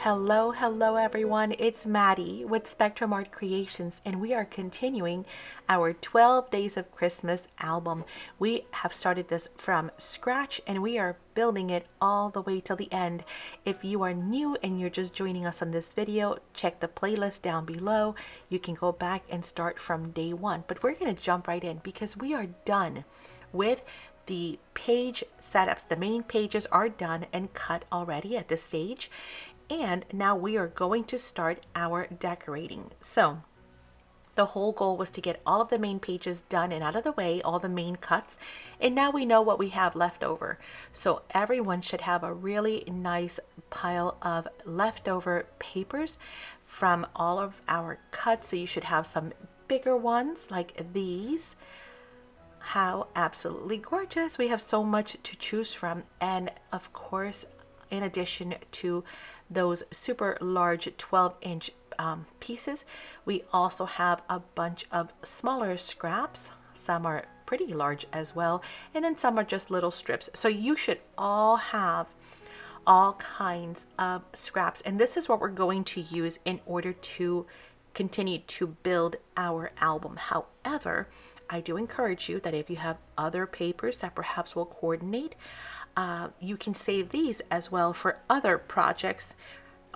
Hello everyone. It's Maddie with Spectrum Art Creations, and we are continuing our 12 Days of Christmas album. We have started this from scratch and we are building it all the way till the end. If you are new and you're just joining us on this video, check the playlist down below. You can go back and start from day one, but we're going to jump right in because we are done with the page setups. The main pages are done and cut already at this stage. And now we are going to start our decorating. So the whole goal was to get all of the main pages done and out of the way, all the main cuts. And now we know what we have left over. So everyone should have a really nice pile of leftover papers from all of our cuts. So you should have some bigger ones like these. How absolutely gorgeous. We have so much to choose from. And of course, in addition to those super large 12-inch pieces, we also have a bunch of smaller scraps. Some are pretty large as well, and then some are just little strips. So you should all have all kinds of scraps, and this is what we're going to use in order to continue to build our album. However, I do encourage you that if you have other papers that perhaps will coordinate, you can save these as well for other projects,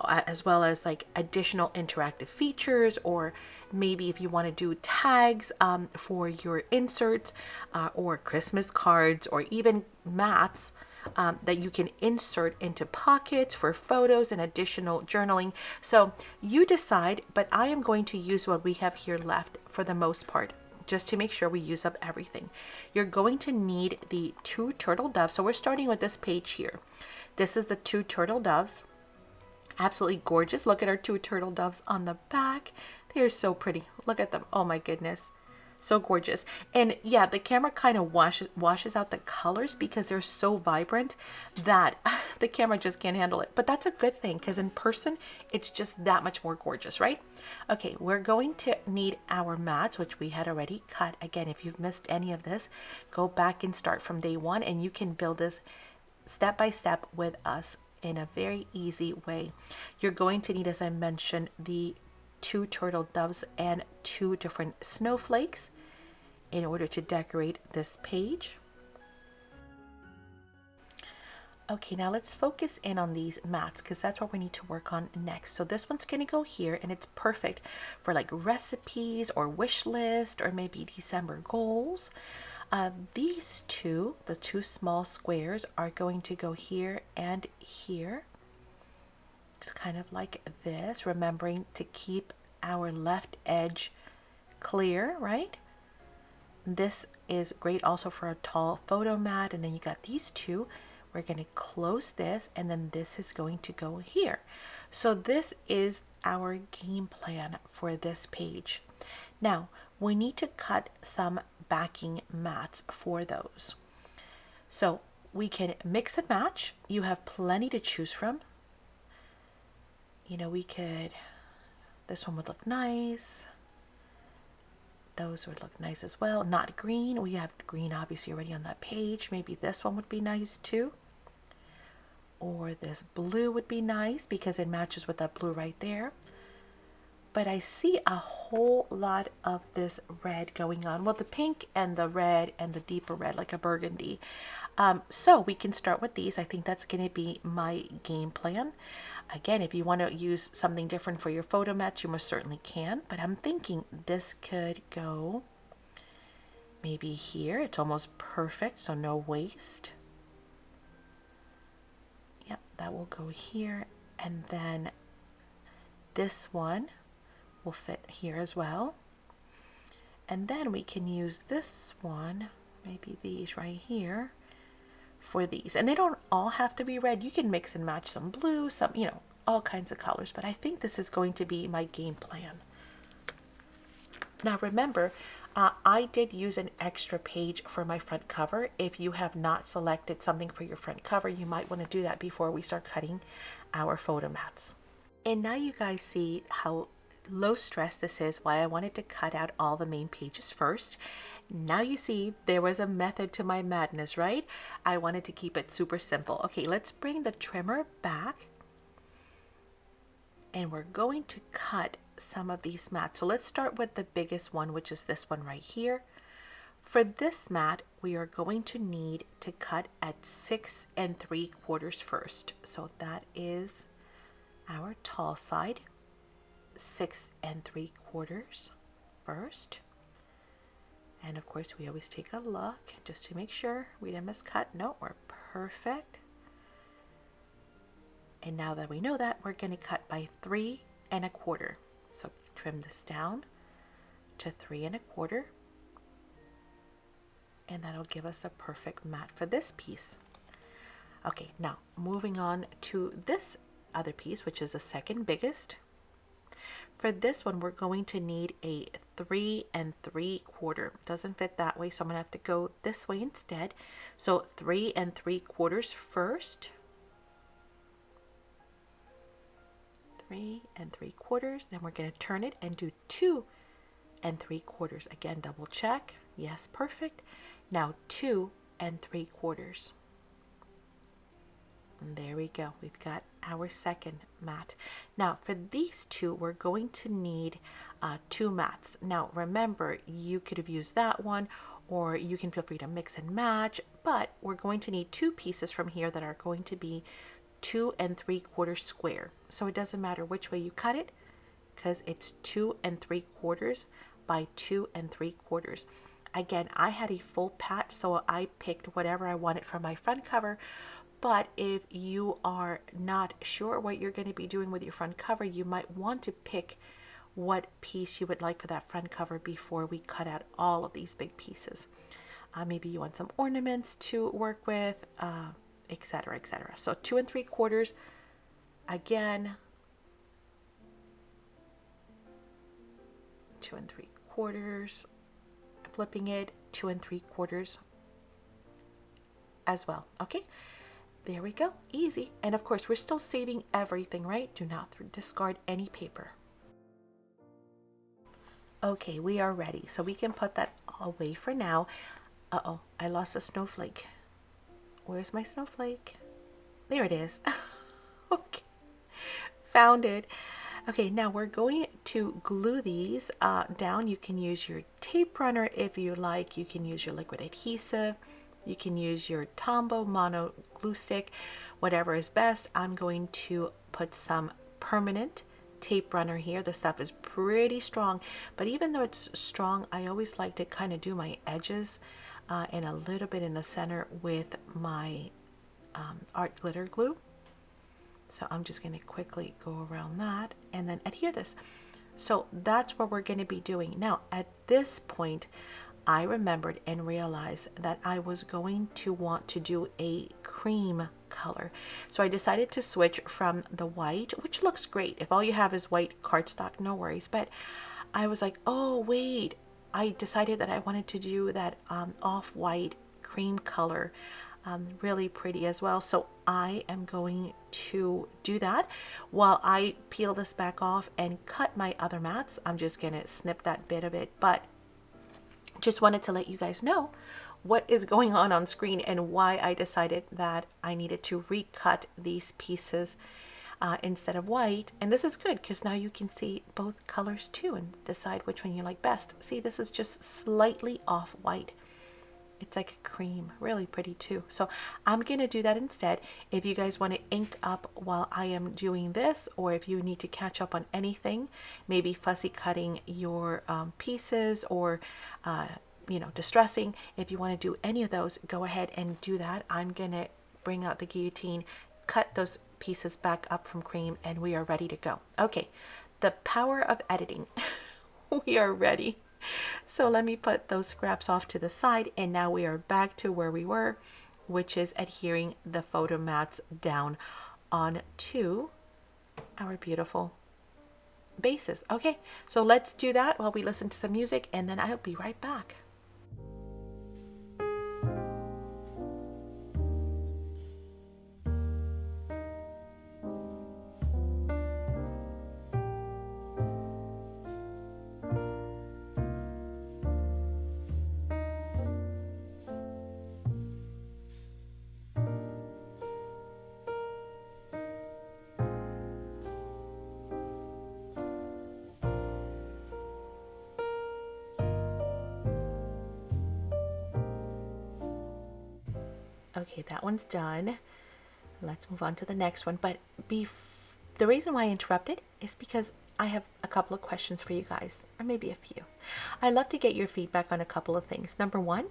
as well as like additional interactive features, or maybe if you want to do tags for your inserts, or Christmas cards, or even mats that you can insert into pockets for photos and additional journaling. So you decide, but I am going to use what we have here left for the most part, just to make sure we use up everything. You're going to need the 2 turtle doves. So we're starting with this page here. This is the 2 turtle doves. Absolutely gorgeous. Look at our 2 turtle doves on the back. They are so pretty. Look at them. Oh my goodness. So gorgeous. And yeah, the camera kind of washes out the colors because they're so vibrant that the camera just can't handle it. But that's a good thing because in person, it's just that much more gorgeous, right? Okay, we're going to need our mats, which we had already cut. Again, if you've missed any of this, go back and start from day one, and you can build this step by step with us in a very easy way. You're going to need, as I mentioned, the 2 turtle doves and 2 different snowflakes in order to decorate this page. Okay, now let's focus in on these mats because that's what we need to work on next. So this one's going to go here, and it's perfect for like recipes or wish list or maybe December goals. These two, the 2 small squares, are going to go here and here. It's kind of like this, remembering to keep our left edge clear, right? This is great also for a tall photo mat. And then you got these 2. We're going to close this, and then this is going to go here. So this is our game plan for this page. Now we need to cut some backing mats for those. So we can mix and match. You have plenty to choose from. You know, we could, this one would look nice. Those would look nice as well. Not green. We have green obviously already on that page. Maybe this one would be nice too. Or this blue would be nice because it matches with that blue right there. But I see a whole lot of this red going on. Well, the pink and the red and the deeper red, like a burgundy. So we can start with these. I think that's going to be my game plan. Again, if you want to use something different for your photo mats, you most certainly can. But I'm thinking this could go maybe here. It's almost perfect, so no waste. Yep, that will go here. And then this one will fit here as well. And then we can use this one, maybe these right here, for these. And they don't all have to be red. You can mix and match some blue, some, you know, all kinds of colors. But I think this is going to be my game plan. Now remember, I did use an extra page for my front cover. If you have not selected something for your front cover, you might want to do that before we start cutting our photo mats. And now you guys see how low stress this is, why I wanted to cut out all the main pages first. Now you see there was a method to my madness, right? I wanted to keep it super simple. Okay, let's bring the trimmer back and we're going to cut some of these mats. So let's start with the biggest one, which is this one right here. For this mat, we are going to need to cut at 6 3/4 first. So that is our tall side, 6 3/4 first. And of course, we always take a look just to make sure we didn't miscut. No, we're perfect. And now that we know that, we're going to cut by 3 1/4. So trim this down to 3 1/4. And that'll give us a perfect mat for this piece. Okay, now moving on to this other piece, which is the second biggest. For this one, we're going to need a 3 3/4. Doesn't fit that way, so I'm gonna have to go this way instead. So 3 3/4 first. 3 3/4. Then we're gonna turn it and do 2 3/4. Again, double check. Yes, perfect. Now 2 3/4. And there we go. We've got our second mat. Now for these two, we're going to need 2 mats. Now remember, you could have used that one, or you can feel free to mix and match, but we're going to need 2 pieces from here that are going to be 2 3/4 square. So it doesn't matter which way you cut it, because it's 2 3/4 by 2 3/4. Again, I had a full patch, so I picked whatever I wanted for my front cover. But if you are not sure what you're going to be doing with your front cover, you might want to pick what piece you would like for that front cover before we cut out all of these big pieces. Maybe you want some ornaments to work with, etc., etc. So 2 3/4, again, 2 3/4, flipping it, 2 3/4 as well. Okay. There we go, easy. And of course, we're still saving everything, right? Do not discard any paper. Okay, we are ready. So we can put that away for now. Uh-oh, I lost a snowflake. Where's my snowflake? There it is. Okay, found it. Okay, now we're going to glue these down. You can use your tape runner if you like. You can use your liquid adhesive. You can use your Tombow mono glue stick, whatever is best. I'm going to put some permanent tape runner here. The stuff is pretty strong, but even though it's strong, I always like to kind of do my edges and a little bit in the center with my art glitter glue. So I'm just going to quickly go around that and then adhere this. So that's what we're going to be doing. Now at this point, I remembered and realized that I was going to want to do a cream color. So I decided to switch from the white, which looks great. If all you have is white cardstock, no worries. But I was like, oh, wait, I decided that I wanted to do that off-white cream color. Really pretty as well. So I am going to do that while I peel this back off and cut my other mats. I'm just going to snip that bit of it, but just wanted to let you guys know what is going on screen and why I decided that I needed to recut these pieces instead of white. And this is good because now you can see both colors too and decide which one you like best. See, this is just slightly off white. It's like a cream, really pretty too. So I'm gonna do that instead. If you guys want to ink up while I am doing this, or if you need to catch up on anything, maybe fussy cutting your pieces, or you know, distressing, if you want to do any of those, go ahead and do that. I'm gonna bring out the guillotine, cut those pieces back up from cream, and we are ready to go. Okay, the power of editing. We are ready. So let me put those scraps off to the side, and now we are back to where we were, which is adhering the photo mats down onto our beautiful bases. Okay, so let's do that while we listen to some music, and then I'll be right back. Okay, that one's done. Let's move on to the next one. But the reason why I interrupted is because I have a couple of questions for you guys, or maybe a few. I'd love to get your feedback on a couple of things. Number one,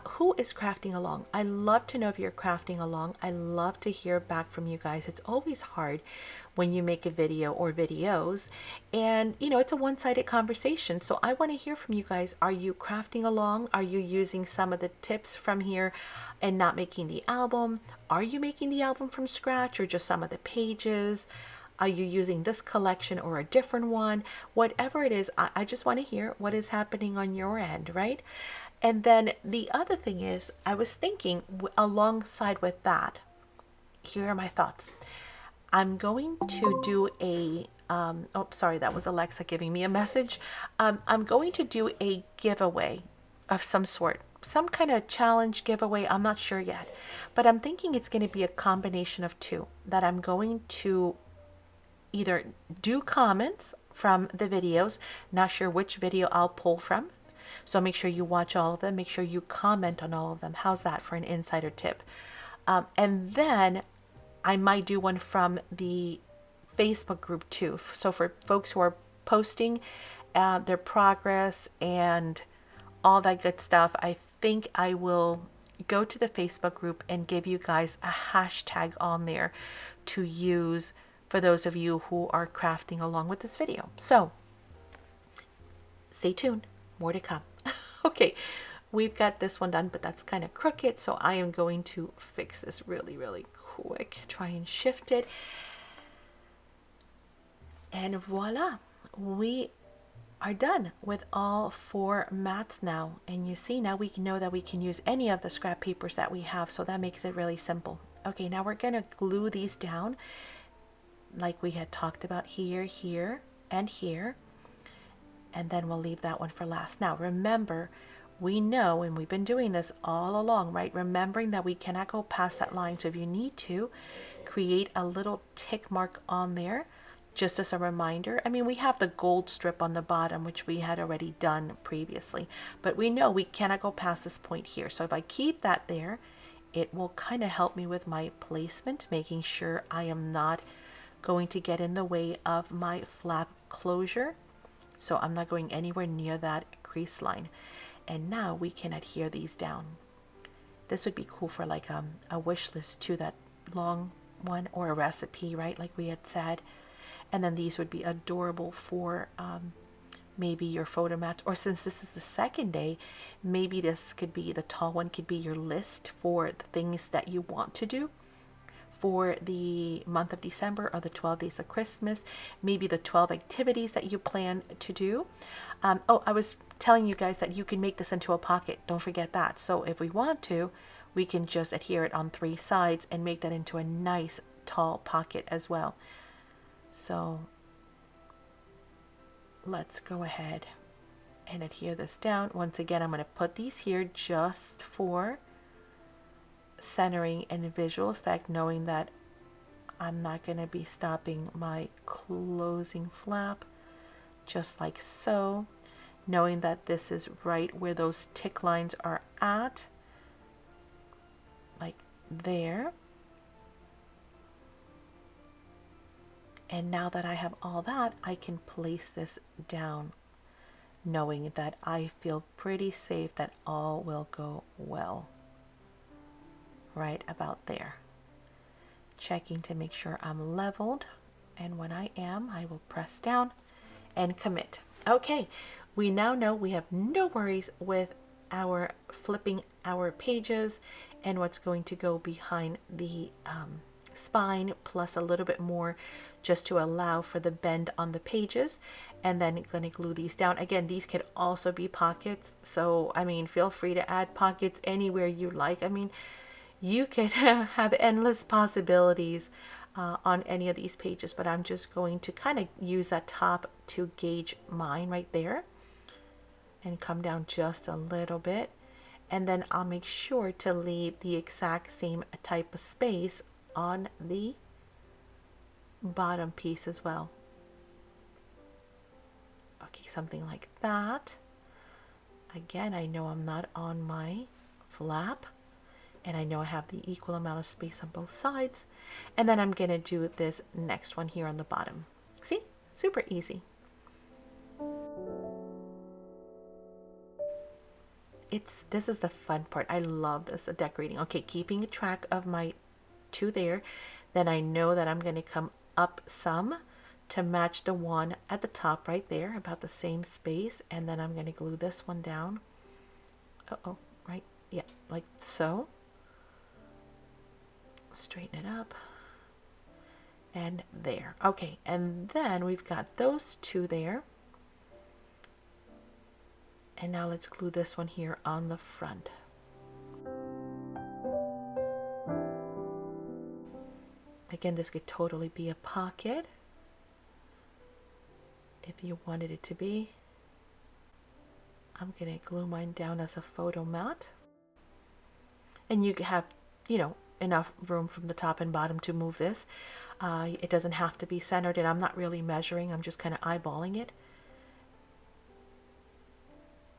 who is crafting along? I love to know if you're crafting along. I love to hear back from you guys. It's always hard when you make a video or videos, and it's a one-sided conversation. So I want to hear from you guys. Are you crafting along? Are you using some of the tips from here and not making the album? Are you making the album from scratch or just some of the pages? Are you using this collection or a different one? Whatever it is, I just want to hear what is happening on your end, right? And then the other thing is, I was thinking alongside with that, here are my thoughts. I'm going to do a, oh, sorry, that was Alexa giving me a message. I'm going to do a giveaway of some sort, some kind of challenge giveaway. I'm not sure yet, but I'm thinking it's going to be a combination of two, that I'm going to either do comments from the videos, not sure which video I'll pull from. So make sure you watch all of them. Make sure you comment on all of them. How's that for an insider tip? And then I might do one from the Facebook group too. So for folks who are posting their progress and all that good stuff, I think I will go to the Facebook group and give you guys a hashtag on there to use for those of you who are crafting along with this video. So stay tuned, more to come. Okay, we've got this one done, but that's kind of crooked, so I am going to fix this really, really quick. Try and shift it. And voila, we are done with all 4 mats now. And you see, now we know that we can use any of the scrap papers that we have, so that makes it really simple. Okay, now we're going to glue these down like we had talked about here, here, and here. And then we'll leave that one for last. Now remember, we know, and we've been doing this all along, right? Remembering that we cannot go past that line. So if you need to, create a little tick mark on there, just as a reminder. I mean, we have the gold strip on the bottom, which we had already done previously, but we know we cannot go past this point here. So if I keep that there, it will kind of help me with my placement, making sure I am not going to get in the way of my flap closure. So I'm not going anywhere near that crease line. And now we can adhere these down. This would be cool for like a wish list too, that long one, or a recipe, right? Like we had said. And then these would be adorable for maybe your photo mat. Or since this is the second day, maybe this could be, the tall one could be your list for the things that you want to do for the month of December, or the 12 days of Christmas, maybe the 12 activities that you plan to do. Oh, I was telling you guys that you can make this into a pocket. Don't forget that. So if we want to, we can just adhere it on 3 sides and make that into a nice tall pocket as well. So let's go ahead and adhere this down. Once again, I'm going to put these here just for centering and visual effect, knowing that I'm not going to be stopping my closing flap, just like so, knowing that this is right where those tick lines are at, like there. And now that I have all that, I can place this down, knowing that I feel pretty safe that all will go well. Right about there. Checking to make sure I'm leveled, and when I am, I will press down and commit. Okay, we now know we have no worries with our flipping our pages and what's going to go behind the spine, plus a little bit more just to allow for the bend on the pages. And then going to glue these down. Again, these could also be pockets, so I mean, feel free to add pockets anywhere you like. I mean, you could have endless possibilities on any of these pages, but I'm just going to kind of use that top to gauge mine right there and come down just a little bit. And then I'll make sure to leave the exact same type of space on the bottom piece as well. Okay, something like that. Again, I know I'm not on my flap, And I know I have the equal amount of space on both sides. And then I'm going to do this next one here on the bottom. See? Super easy. This is the fun part. I love this, the decorating. Okay, keeping track of my 2 there. Then I know that I'm going to come up some to match the one at the top right there, about the same space. And then I'm going to glue this one down. Uh-oh, right? Yeah, like so. Straighten it up. And there. Okay, and then we've got those 2 there. And now let's glue this one here on the front. Again, this could totally be a pocket if you wanted it to be. I'm going to glue mine down as a photo mat. And you have, you know, enough room from the top and bottom to move this. It doesn't have to be centered, and I'm not really measuring. I'm just kind of eyeballing it.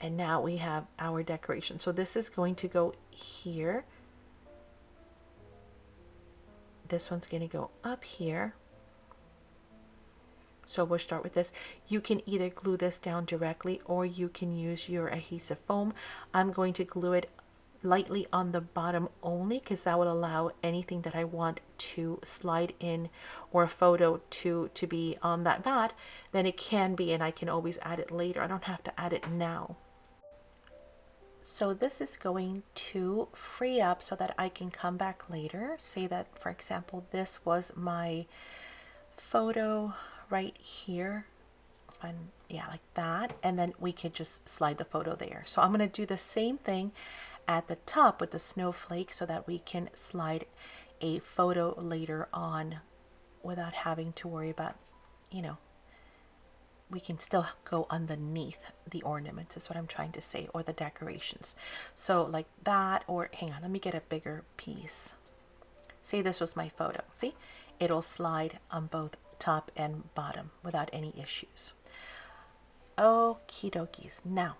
And now we have our decoration. So this is going to go here. This one's going to go up here. So we'll start with this. You can either glue this down directly or you can use your adhesive foam. I'm going to glue it lightly on the bottom only because that will allow anything that I want to slide in or a photo to be on that mat. Then it can be, and I can always add it later. I don't have to add it now. So this is going to free up so that I can come back later. Say that, for example, this was my photo right here. Yeah, like that. And then we could just slide the photo there. So I'm going to do the same thing at the top with the snowflake so that we can slide a photo later on without having to worry about, you know, we can still go underneath the ornaments, is what I'm trying to say, or the decorations. So like that, or hang on, let me get a bigger piece. Say this was my photo. See, it'll slide on both top and bottom without any issues. Okie dokies. Now,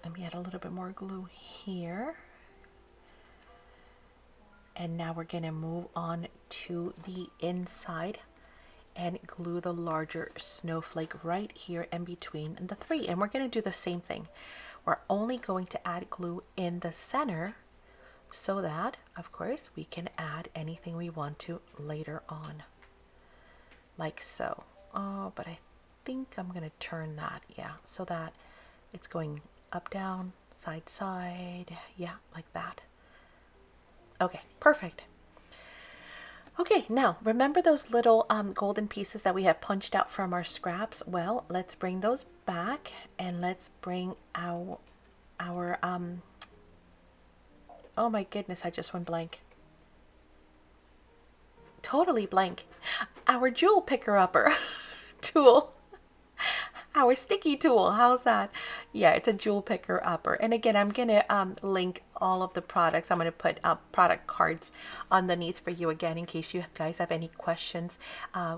let me add a little bit more glue here. And now we're going to move on to the inside and glue the larger snowflake right here in between the 3. And we're going to do the same thing. We're only going to add glue in the center so that, of course, we can add anything we want to later on. Like so. Oh, but I think I'm going to turn that, yeah, so that it's going up, down, side, side, yeah, like that. Okay, perfect. Okay, now remember those little golden pieces that we have punched out from our scraps? Well, let's bring those back and let's bring our oh my goodness, I just went blank. Totally blank. Our jewel picker upper tool. Our sticky tool, how's that? Yeah, it's a jewel picker upper. And again, I'm gonna link all of the products. I'm gonna put product cards underneath for you again in case you guys have any questions.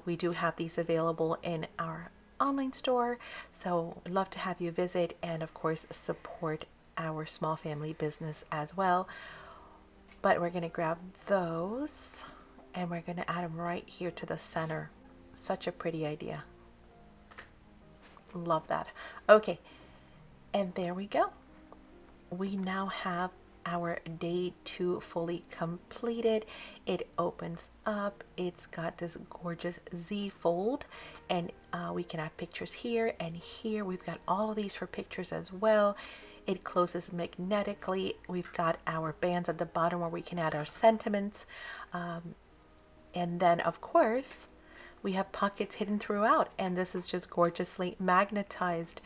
We do have these available in our online store, so I'd love to have you visit and of course support our small family business as well. But we're gonna grab those and we're gonna add them right here to the center. Such a pretty idea. Love that. Okay, and there we go. We now have our day 2 fully completed. It opens up. It's got this gorgeous Z fold, and we can add pictures here and here. We've got all of these for pictures as well. It closes magnetically. We've got our bands at the bottom where we can add our sentiments, and then of course we have pockets hidden throughout, and this is just gorgeously magnetized.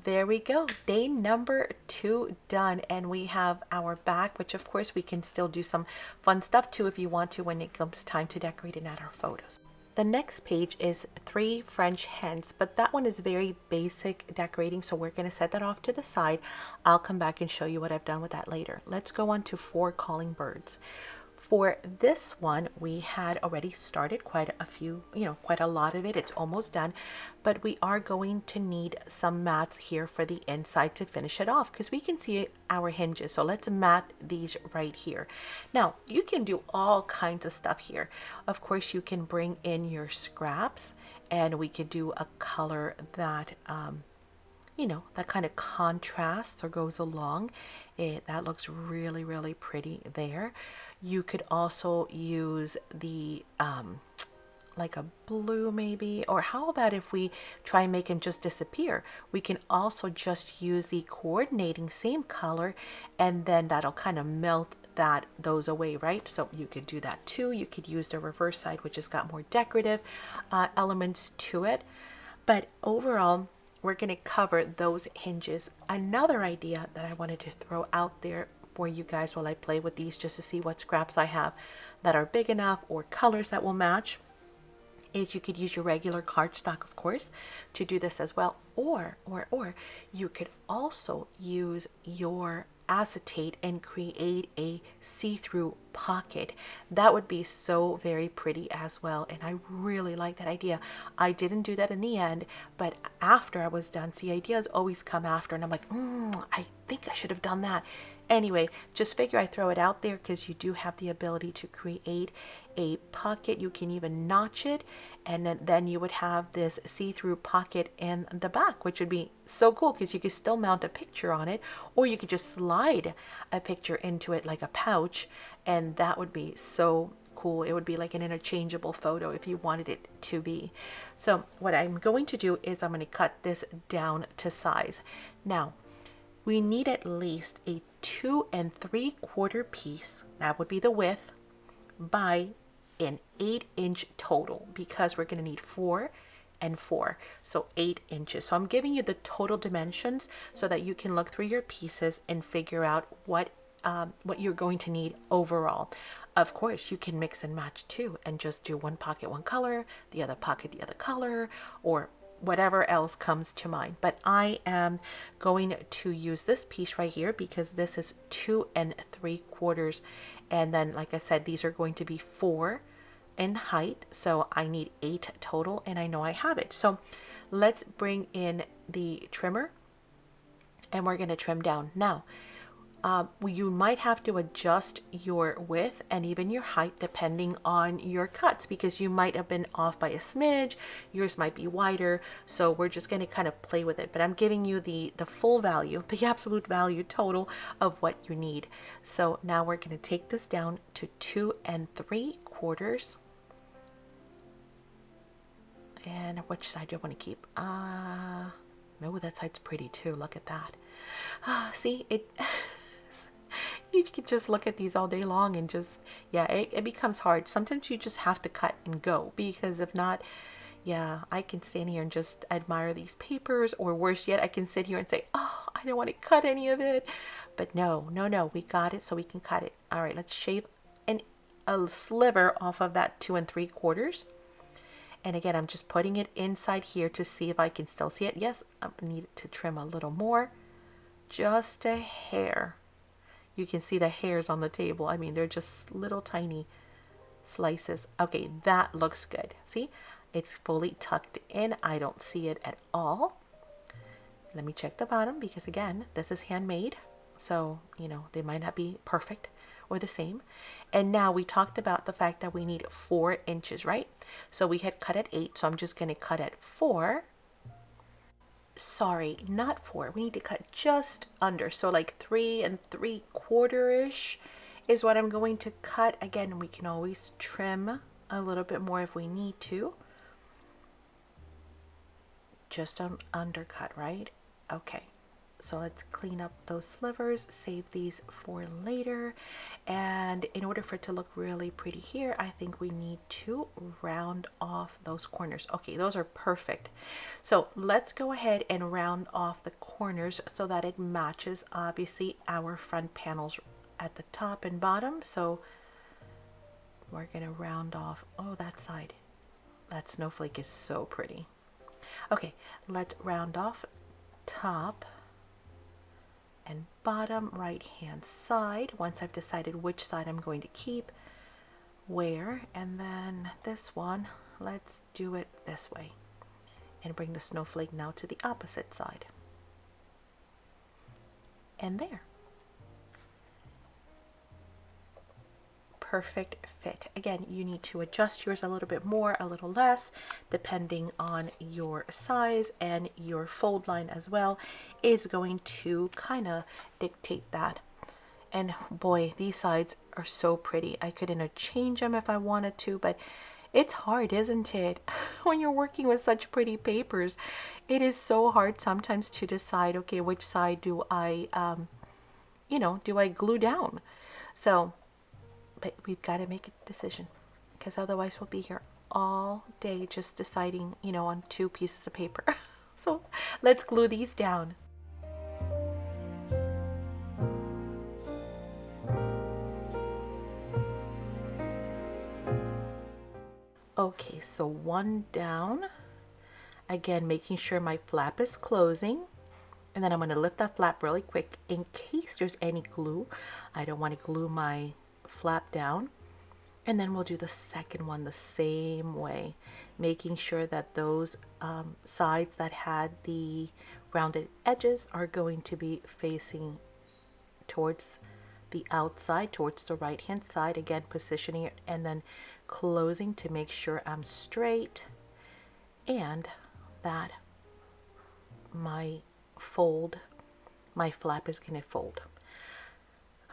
There we go. Day number 2 done, and we have our back, which of course we can still do some fun stuff too if you want to when it comes time to decorate and add our photos. The next page is 3 French hens, but that one is very basic decorating, so we're going to set that off to the side. I'll come back and show you what I've done with that later. Let's go on to 4 calling birds. For this one, we had already started quite a few, quite a lot of it. It's almost done, but we are going to need some mats here for the inside to finish it off because we can see our hinges. So let's mat these right here. Now, you can do all kinds of stuff here. Of course, you can bring in your scraps and we could do a color that, that kind of contrasts or goes along. That looks really, really pretty there. You could also use the like a blue maybe, or how about if we try and make him just disappear? We can also just use the coordinating same color and then that'll kind of melt those away, right? So you could do that too. You could use the reverse side, which has got more decorative elements to it. But overall, we're going to cover those hinges. Another idea that I wanted to throw out there for you guys while I play with these, just to see what scraps I have that are big enough or colors that will match, is you could use your regular cardstock, of course, to do this as well. Or you could also use your acetate and create a see-through pocket. That would be so very pretty as well, and I really like that idea. I didn't do that in the end, but after I was done, see, ideas always come after, and I'm like, I think I should have done that. Anyway, just figure I throw it out there because you do have the ability to create a pocket. You can even notch it, and then you would have this see-through pocket in the back, which would be so cool because you could still mount a picture on it, or you could just slide a picture into it like a pouch, and that would be so cool. It would be like an interchangeable photo if you wanted it to be. So what I'm going to do is I'm going to cut this down to size. Now, we need at least a 2 3/4 piece, that would be the width, by an 8-inch total, because we're going to need 4 and 4, so 8 inches. So I'm giving you the total dimensions so that you can look through your pieces and figure out what you're going to need overall. Of course, you can mix and match too and just do one pocket one color, the other pocket the other color, or whatever else comes to mind. But I am going to use this piece right here because this is 2 3/4, and then like I said, these are going to be 4 in height, so I need 8 total, and I know I have it. So let's bring in the trimmer and we're going to trim down. Now you might have to adjust your width and even your height depending on your cuts, because you might have been off by a smidge, yours might be wider, so we're just going to kind of play with it. But I'm giving you the full value, the absolute value total of what you need. So now we're going to take this down to 2 3/4. And which side do I want to keep? No, that side's pretty too. Look at that. See, it you could just look at these all day long and just, yeah, it becomes hard. Sometimes you just have to cut and go, because if not, yeah, I can stand here and just admire these papers, or worse yet, I can sit here and say, oh, I don't want to cut any of it. But no, we got it, so we can cut it. All right, let's shave a sliver off of that 2 3/4. And again, I'm just putting it inside here to see if I can still see it. Yes, I need to trim a little more, just a hair. You can see the hairs on the table. I mean, they're just little tiny slices. Okay, that looks good. See, it's fully tucked in. I don't see it at all. Let me check the bottom, because again, this is handmade. So, they might not be perfect or the same. And now we talked about the fact that we need 4 inches, right? So we had cut at 8, so I'm just going to cut at 4. Sorry, not 4. We need to cut just under. So like 3 3/4-ish is what I'm going to cut. Again, we can always trim a little bit more if we need to. Just an undercut, right? Okay. So let's clean up those slivers, save these for later. And in order for it to look really pretty here, I think we need to round off those corners. Okay, those are perfect. So let's go ahead and round off the corners so that it matches, obviously, our front panels at the top and bottom. So we're gonna round off, oh, that side. That snowflake is so pretty. Okay, let's round off top and bottom right hand side. Once I've decided which side I'm going to keep, where, and then this one, let's do it this way and bring the snowflake now to the opposite side. And there. Perfect fit. Again, you need to adjust yours a little bit more, a little less, depending on your size, and your fold line as well is going to kind of dictate that. And boy, these sides are so pretty. I could interchange them if I wanted to, but it's hard, isn't it? When you're working with such pretty papers, it is so hard sometimes to decide, okay, which side do I, do I glue down? So, but we've got to make a decision, because otherwise we'll be here all day just deciding, on two pieces of paper. So let's glue these down. Okay, so one down. Again, making sure my flap is closing. And then I'm going to lift that flap really quick in case there's any glue. I don't want to glue my flap down. And then we'll do the second one the same way, making sure that those sides that had the rounded edges are going to be facing towards the outside, towards the right hand side. Again, positioning it and then closing to make sure I'm straight and that my flap is going to fold.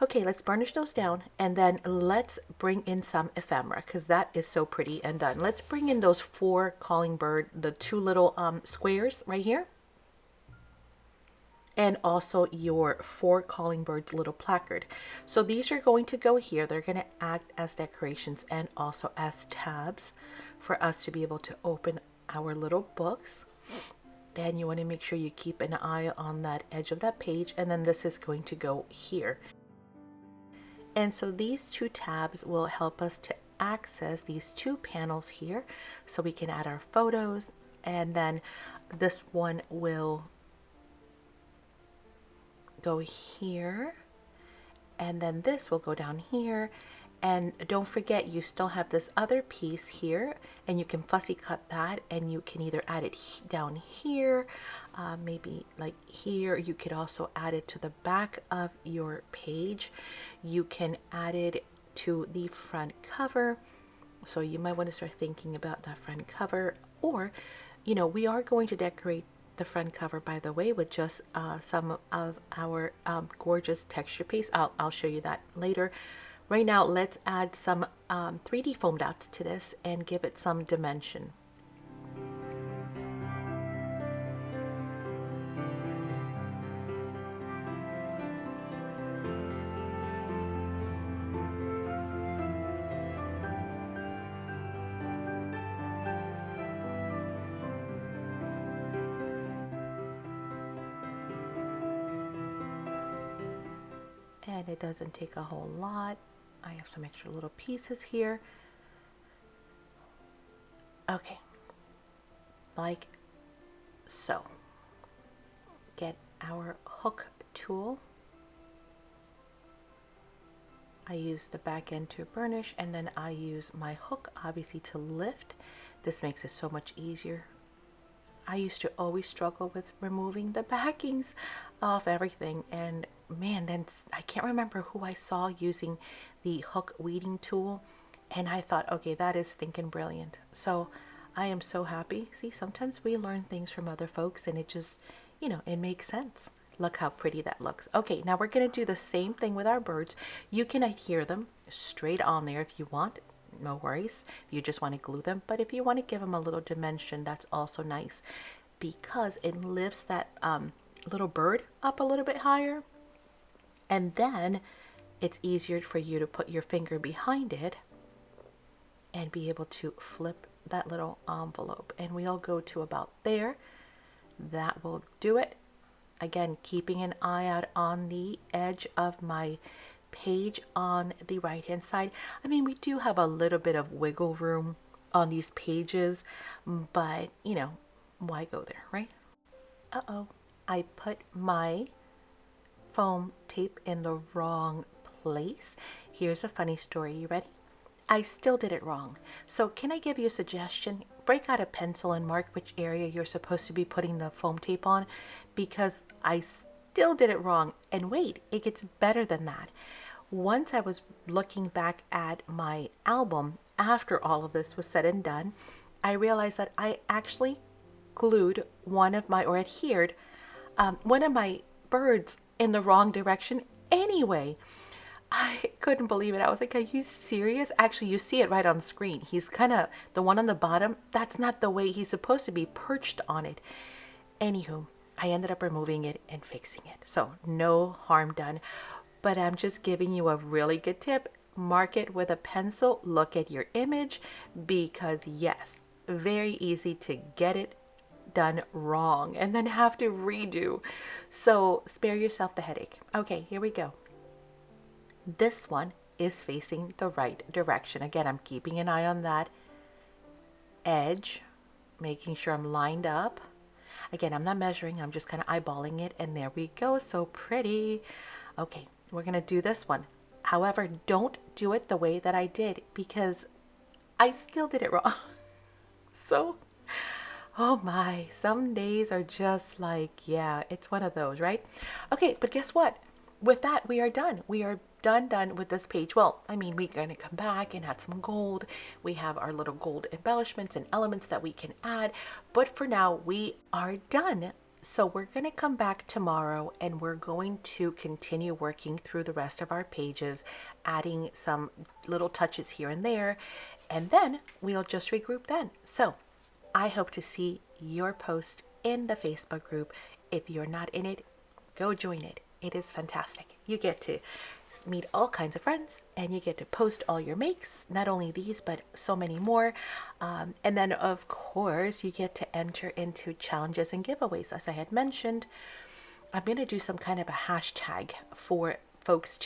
Okay, let's burnish those down, and then let's bring in some ephemera, because that is so pretty and done. Let's bring in those 4 calling bird, the 2 little squares right here, and also your 4 calling birds little placard. So these are going to go here. They're going to act as decorations and also as tabs for us to be able to open our little books. And you want to make sure you keep an eye on that edge of that page, and then this is going to go here. And so these 2 tabs will help us to access these 2 panels here, so we can add our photos, and then this one will go here, and then this will go down here. And don't forget, you still have this other piece here, and you can fussy cut that, and you can either add it down here, maybe like here. You could also add it to the back of your page. You can add it to the front cover. So you might want to start thinking about that front cover, or, we are going to decorate the front cover, by the way, with just some of our gorgeous texture paste. I'll show you that later. Right now, let's add some 3D foam dots to this and give it some dimension. And it doesn't take a whole lot. I have some extra little pieces here. Okay, like so. Get our hook tool. I use the back end to burnish, and then I use my hook obviously to lift. This makes it so much easier. I used to always struggle with removing the backings off everything, and man, then I can't remember who I saw using the hook weeding tool, and I thought, okay, that is thinking brilliant. So I am so happy. See, sometimes we learn things from other folks, and it just, it makes sense. Look how pretty that looks. Okay, now we're going to do the same thing with our birds. You can adhere them straight on there if you want. No worries if you just want to glue them, but if you want to give them a little dimension, that's also nice, because it lifts that little bird up a little bit higher, and then it's easier for you to put your finger behind it and be able to flip that little envelope. And we'll go to about there. That will do it. Again, keeping an eye out on the edge of my page on the right hand side. I mean, we do have a little bit of wiggle room on these pages, but why go there, right? Uh-oh, I put my foam tape in the wrong place. Here's a funny story. You ready? I still did it wrong. So can I give you a suggestion? Break out a pencil and mark which area you're supposed to be putting the foam tape on, because I still did it wrong. And wait, it gets better than that. Once I was looking back at my album after all of this was said and done, I realized that I actually glued one of my, or adhered one of my birds in the wrong direction anyway. I couldn't believe it. I was like, are you serious? Actually, you see it right on screen. He's kind of the one on the bottom. That's not the way he's supposed to be perched on it. Anywho, I ended up removing it and fixing it. So no harm done. But I'm just giving you a really good tip. Mark it with a pencil. Look at your image, because yes, very easy to get it done wrong and then have to redo. So spare yourself the headache. Okay, here we go. This one is facing the right direction. Again, I'm keeping an eye on that edge, making sure I'm lined up. Again, I'm not measuring, I'm just kind of eyeballing it, and there we go. So pretty. Okay, we're gonna do this one. However, don't do it the way that I did, because I still did it wrong. So, oh my, some days are just like, yeah, it's one of those, right? Okay, but guess what? With that, we are done. We are done with this page. Well, I mean, we're going to come back and add some gold. We have our little gold embellishments and elements that we can add. But for now, we are done. So we're going to come back tomorrow and we're going to continue working through the rest of our pages, adding some little touches here and there. And then we'll just regroup then. So I hope to see your post in the Facebook group. If you're not in it, go join it. It is fantastic. You get to meet all kinds of friends and you get to post all your makes, not only these, but so many more. And then, of course, you get to enter into challenges and giveaways. As I had mentioned, I'm going to do some kind of a hashtag for folks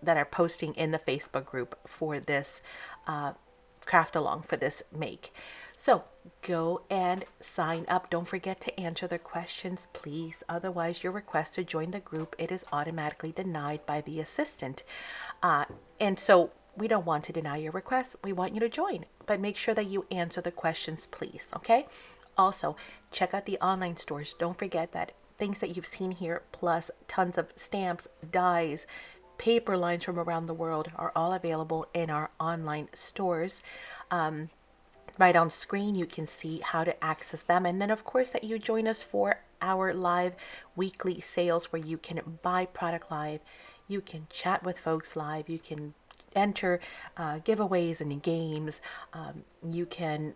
that are posting in the Facebook group for this craft along, for this make. So go and sign up. Don't forget to answer the questions, please. Otherwise, your request to join the group, it is automatically denied by the assistant. And so we don't want to deny your request. We want you to join, but make sure that you answer the questions, please. Okay. Also, check out the online stores. Don't forget that things that you've seen here, plus tons of stamps, dies, paper lines from around the world, are all available in our online stores. Right on screen, you can see how to access them. And then, of course, that you join us for our live weekly sales where you can buy product live, you can chat with folks live, you can enter giveaways and games. You can,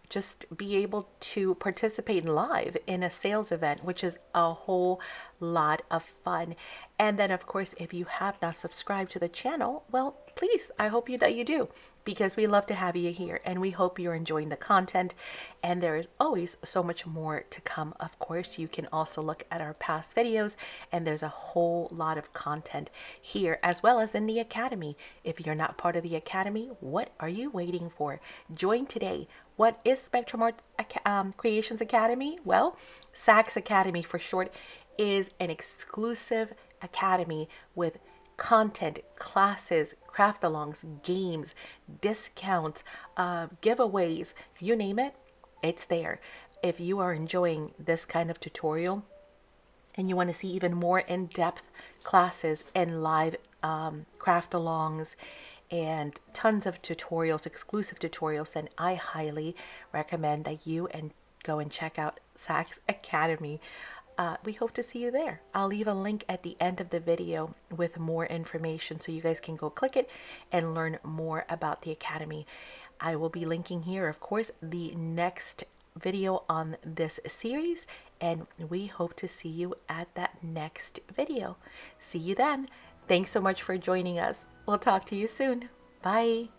just be able to participate live in a sales event, which is a whole lot of fun. And then, of course, if you have not subscribed to the channel, well, please, I hope that you do, because we love to have you here and we hope you're enjoying the content. And there is always so much more to come. Of course, you can also look at our past videos and there's a whole lot of content here, as well as in the Academy. If you're not part of the Academy, what are you waiting for? Join today. What is Spectrum Art Creations Academy? Well, SACs Academy for short is an exclusive academy with content, classes, craft-alongs, games, discounts, giveaways, you name it, it's there. If you are enjoying this kind of tutorial and you want to see even more in-depth classes and live craft-alongs and tons of tutorials, exclusive tutorials, then I highly recommend that you go and check out SACs Academy. We hope to see you there. I'll leave a link at the end of the video with more information so you guys can go click it and learn more about the Academy. I will be linking here, of course, the next video on this series, and we hope to see you at that next video. See you then. Thanks so much for joining us. We'll talk to you soon. Bye.